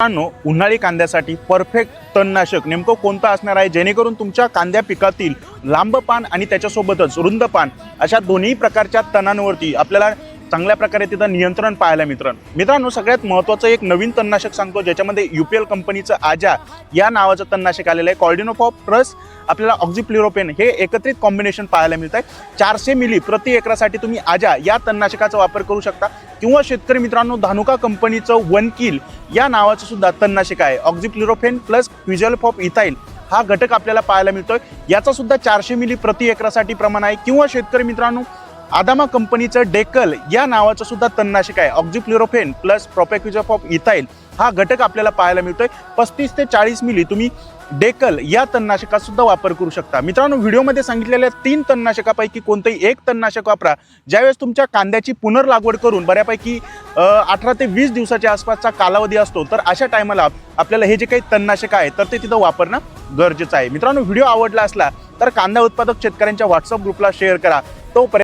मित्रांनो, उन्हाळी कांद्यासाठी परफेक्ट तणनाशक नेमकं कोणतं असणार आहे जेणेकरून तुमच्या कांद्या पिकातील लांब पान आणि त्याच्यासोबतच रुंद पान अशा दोन्ही प्रकारच्या तणांवरती आपल्याला चांगल्या प्रकारे तिथं नियंत्रण पाहायला मित्रांनो सगळ्यात महत्त्वाचं एक नवीन तणनाशक सांगतो ज्याच्यामध्ये UPL कंपनीचं आजा या नावाचं तणनाशक आलेलं आहे। कॉर्डिनोफॉप प्लस आपल्याला ऑक्झिफ्लोरोपेन हे एकत्रित कॉम्बिनेशन पाहायला मिळत आहे। 400 मिली प्रति एकरासाठी तुम्ही आजा या तणनाशकाचा वापर करू शकता किंवा शेतकरी मित्रांनो धानुका कंपनीचं 1 किल या नावाचं सुद्धा तणनाशक आहे। ऑक्झिफ्लोरोपेन प्लस क्विझोलफॉप इथाइल हा घटक आपल्याला पाहायला मिळतोय, याचा सुद्धा 400 मिली प्रति एकरासाठी प्रमाण आहे। किंवा शेतकरी मित्रांनो आदामा कंपनीचं डेकल या नावाचं सुद्धा तणनाशक आहे। ऑक्झिफ्लोरोपेन प्लस प्रोपेक्विझोलफॉप इथाइल हा घटक आपल्याला पाहायला मिळतोय। 35 ते 40 मिली तुम्ही डेकल या तणनाशकाचा सुद्धा वापर करू शकता। मित्रांनो, व्हिडिओमध्ये सांगितलेल्या 3 तणनाशकापैकी कोणतेही एक तणनाशक वापरा ज्यावेळेस तुमच्या कांद्याची पुनर्लागवड करून बऱ्यापैकी 18 ते 20 दिवसाच्या आसपासचा कालावधी असतो, तर अशा टायमाला आपल्याला हे जे काही तणनाशक आहे तर ते तिथं वापरणं गरजेचं आहे। मित्रांनो, व्हिडिओ आवडला असला तर कांदा उत्पादक शेतकऱ्यांच्या WhatsApp ग्रुपला शेअर करा। तोपर्यंत